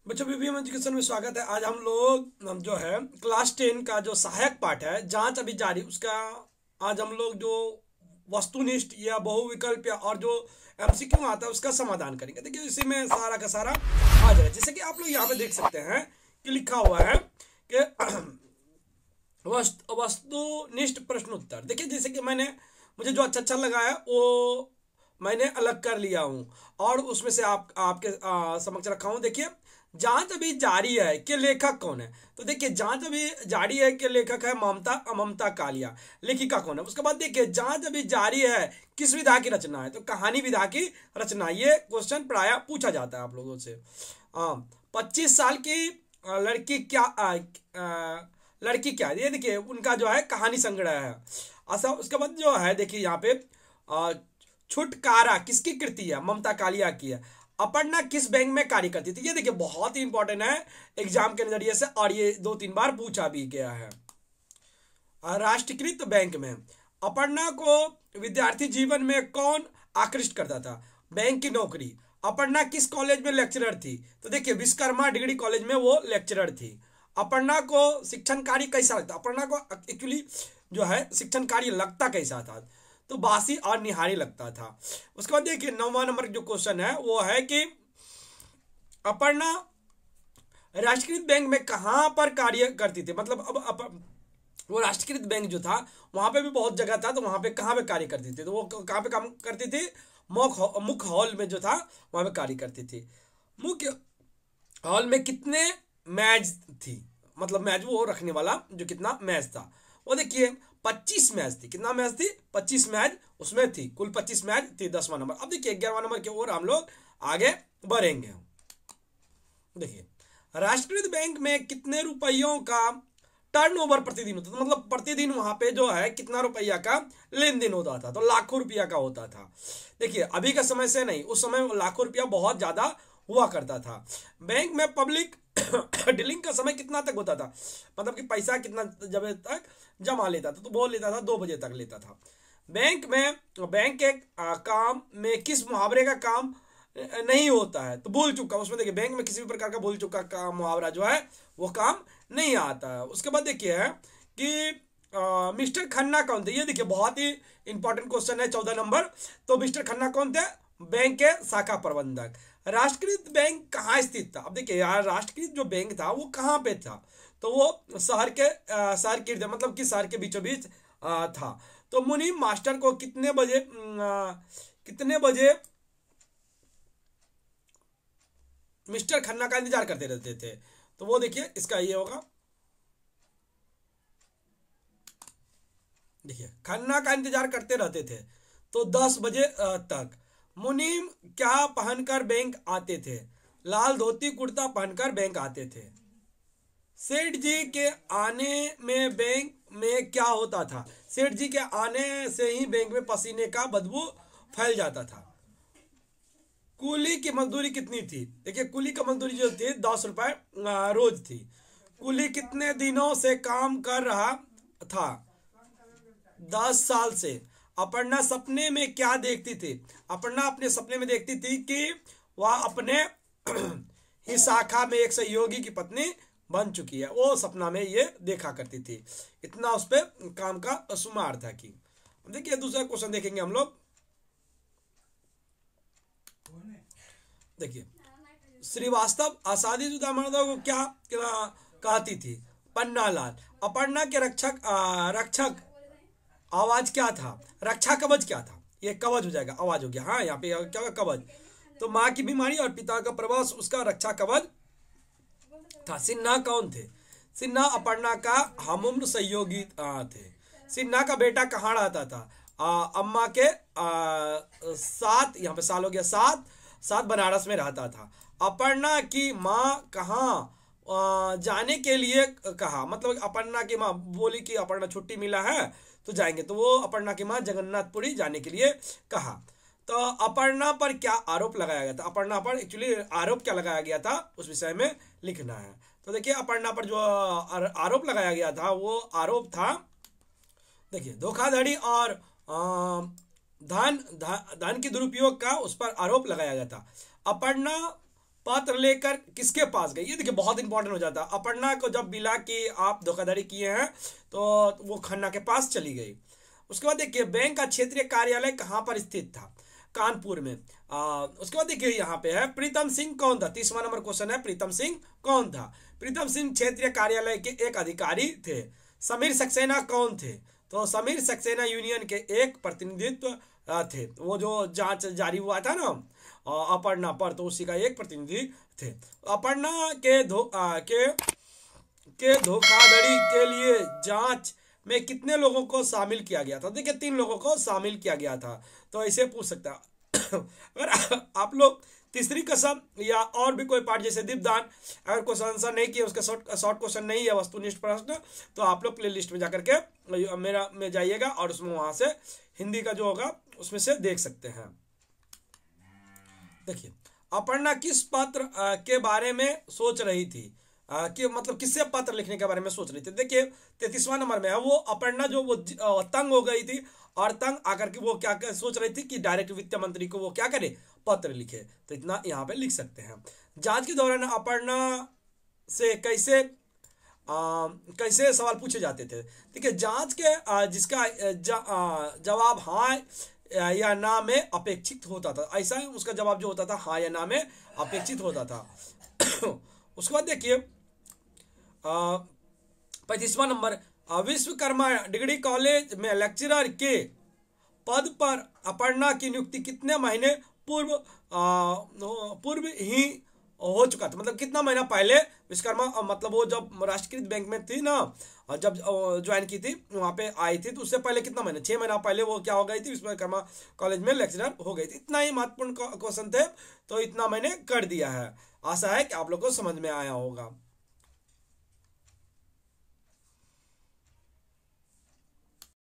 बच्चों BBM education में स्वागत है। आज हम जो है क्लास 10 का जो सहायक पाठ है जांच अभी जारी उसका आज हम लोग जो वस्तुनिष्ठ या बहुविकल्प या और जो एमसीक्यू आता है उसका समाधान करेंगे। देखिए इसी में सारा का सारा आ जाएगा। जैसे कि आप लोग यहाँ पे देख सकते हैं कि लिखा हुआ है कि वस्तुनिष्ठ प्रश्न उत्तर। देखिए जैसे कि मुझे जो अच्छा लगा है वो मैंने अलग कर लिया हूँ और उसमें से आपके समक्ष रखा हूँ। देखिए जांच अभी जारी है कि लेखक कौन है। तो देखिए जांच अभी जारी है कि लेखक है ममता कालिया। लेखिका कौन है। उसके बाद देखिए जांच अभी जारी है किस विधा की रचना है। तो कहानी विधा की रचना। ये क्वेश्चन प्रायः पूछा जाता है आप लोगों से। 25 साल की लड़की क्या ये देखिए उनका जो है कहानी संग्रह है। अच्छा उसके बाद जो है देखिए यहाँ पे छुटकारा किसकी कृति है। ममता कालिया की है। अपर्णा किस बैंक में कार्य करती थी। ये देखिए बहुत ही इंपॉर्टेंट है एग्जाम के नजरिए से और ये 2-3 बार पूछा भी गया है। राष्ट्रीयकृत बैंक में अपर्णा को विद्यार्थी जीवन में कौन आकृष्ट करता था। बैंक की नौकरी। अपर्णा किस कॉलेज में लेक्चरर थी। तो देखिए विश्वकर्मा डिग्री कॉलेज में वो लेक्चरर थी। अपर्णा को शिक्षण कार्य कैसा लगता। अपर्णा को एक्चुअली जो है शिक्षण कार्य लगता कैसा था। तो बासी और निहारी लगता था। उसके बाद देखिए 9वां नंबर जो क्वेश्चन है वो है कि अपर्णा राष्ट्रीयकृत बैंक में कहां पर कार्य करती थी। मतलब अब वो राष्ट्रीयकृत बैंक जो था वहां पे भी बहुत जगह था। तो वहां पे कहां पे कार्य करती थी। तो वो कहां पे काम करती थी। मुख्य हॉल में जो था वहां पे कार्य करती थी। मुख्य हॉल में कितने मैच थी। मतलब मैच वो रखने वाला जो कितना मैच था वो देखिए 25 मैच थी। कितना मैच थी 25 मैच उसमें थी। कुल 25 मैच थी। 10वां नंबर। अब देखिए 11वां नंबर की ओर हम लोग आगे बढ़ेंगे। देखिए राष्ट्रीय बैंक में कितने रुपयों का टर्नओवर प्रतिदिन होता था। मतलब प्रतिदिन वहां पे जो है कितना रुपया का लेन देन होता था। तो लाखों रुपया का होता था। देखिए अभी का समय से नहीं उस समय लाखों रुपया बहुत ज्यादा हुआ करता था। बैंक में पब्लिक डीलिंग का समय कितना तक होता था। मतलब कि पैसा कितना जब तक जमा लेता था। तो वो लेता था 2 बजे तक लेता था। बैंक के काम में किस मुहावरे का काम नहीं होता है। तो भूल चुका। उसमें देखिए बैंक में किसी भी प्रकार का भूल चुका का मुहावरा जो है वो काम नहीं आता है। उसके बाद देखिए है कि मिस्टर खन्ना कौन थे। ये देखिए बहुत ही इंपॉर्टेंट क्वेश्चन है 14 नंबर। तो मिस्टर खन्ना कौन थे। बैंक के शाखा प्रबंधक। राष्ट्रीयकृत बैंक कहाँ स्थित था। अब देखिए यार राष्ट्रीयकृत जो बैंक था वो कहाँ पे था। तो वो शहर के मतलब कि शहर के बीचों बीच था। तो मुनीम मास्टर को कितने बजे मिस्टर खन्ना का इंतजार करते रहते थे। तो वो देखिए इसका ये होगा। देखिए खन्ना का इंतजार करते रहते थे तो 10 बजे तक। मुनीम क्या पहनकर बैंक आते थे। लाल धोती कुर्ता पहनकर बैंक आते थे। सेठ जी के आने में बैंक में क्या होता था। सेठ जी के आने से ही बैंक में पसीने का बदबू फैल जाता था। कुली की मजदूरी कितनी थी। देखिए कुली का मजदूरी जो थी 10 रुपए रोज थी। कुली कितने दिनों से काम कर रहा था। 10 साल से। अपर्णा सपने में क्या देखती थी। अपर्णा अपने सपने में देखती थी कि वह अपने ही शाखा में एक सहयोगी की पत्नी बन चुकी है। वो सपना में ये देखा करती थी। इतना उस पर काम का शुमार था कि देखिए दूसरा क्वेश्चन देखेंगे हम लोग। देखिए श्रीवास्तव शादीशुदा मर्दों को क्या कहती थी। पन्नालाल। अपर्णा के रक्षक आवाज क्या था। रक्षा कवच क्या था। ये कवच हो जाएगा आवाज हो गया। हाँ यहाँ पे क्या होगा कवच। तो माँ की बीमारी और पिता का प्रवास उसका रक्षा कवच था। सिन्हा कौन थे। सिन्हा अपर्णा का हमउम्र सहयोगी थे। सिन्हा का बेटा कहाँ रहता था। अम्मा के साथ। यहाँ पे साल हो गया 7 बनारस में रहता था। अपर्णा की माँ कहाँ जाने के लिए कहा। मतलब अपर्णा की माँ बोली कि अपर्णा छुट्टी मिला है तो जाएंगे। तो वो अपर्णा की माँ जगन्नाथपुरी जाने के लिए कहा। तो अपर्णा पर क्या आरोप लगाया गया था। अपर्णा पर एक्चुअली आरोप क्या लगाया गया था उस विषय में लिखना है। तो देखिए अपर्णा पर जो आरोप लगाया गया था वो आरोप था देखिए धोखाधड़ी और धन की दुरुपयोग का उस पर आरोप लगाया गया था। अपर्णा पत्र लेकर किसके पास गई, ये देखिए बहुत इंपॉर्टेंट हो जाता है। अपर्णा को जब मिला कि आप धोखाधड़ी किए हैं तो वो खन्ना के पास चली गई। उसके बाद देखिए बैंक का क्षेत्रीय कार्यालय कहाँ पर स्थित था, कानपुर में। उसके बाद देखिए यहाँ पे है प्रीतम सिंह कौन था, 30वां नंबर क्वेश्चन है, प्रीतम सिंह कौन था। प्रीतम सिंह क्षेत्रीय कार्यालय के एक अधिकारी थे। समीर सक्सेना कौन थे, तो समीर सक्सेना यूनियन के एक प्रतिनिधित्व थे, वो जो जांच जारी हुआ था ना अपर्णा पर, तो उसी का एक प्रतिनिधि थे। अपर्णा के धोखाधड़ी के लिए जांच में कितने लोगों को शामिल किया गया था, देखिए 3 लोगों को शामिल किया गया था। तो ऐसे पूछ सकता अगर आप लोग तीसरी कसम या और भी कोई पार्ट जैसे दीपदान अगर क्वेश्चन आंसर नहीं किए, उसका शॉर्ट क्वेश्चन नहीं है वस्तुनिष्ठ प्रश्न, तो आप लोग प्ले लिस्ट में जाकर के मेरा में जाइएगा और उसमें वहां से हिंदी का जो होगा उसमें से देख सकते हैं। देखिए अपर्णा किस पत्र के बारे में सोच रही थी, कि मतलब किससे पत्र लिखने के बारे में सोच रही थी। देखिए 33वां नंबर में है, वो अपर्णा जो वो तंग हो गई थी और तंग आकर के वो क्या सोच रही थी कि डायरेक्ट वित्त मंत्री को वो क्या करे, पत्र लिखे। तो इतना यहाँ पे लिख सकते हैं। जांच के दौरान अपर्णा से कैसे सवाल पूछे जाते थे। देखिए जांच के जिसका जवाब हाँ या ना में अपेक्षित होता था, ऐसा उसका जवाब जो होता था हाँ या ना में अपेक्षित होता था। उसके बाद देखिए 35वां नंबर, विश्वकर्मा डिग्री कॉलेज में लेक्चरर के पद पर अपर्णा की नियुक्ति कितने महीने पूर्व ही हो चुका था, मतलब कितना महीना पहले विश्वकर्मा मतलब वो जब राष्ट्रीयकृत बैंक में थी ना, जब ज्वाइन की थी वहां पे आई थी, तो उससे पहले कितना महीना, 6 महीना पहले वो क्या हो गई थी, विश्वकर्मा कॉलेज में लेक्चरर हो गई थी। इतना ही महत्वपूर्ण क्वेश्चन थे, तो इतना मैंने कर दिया है। आशा है कि आप लोग को समझ में आया होगा।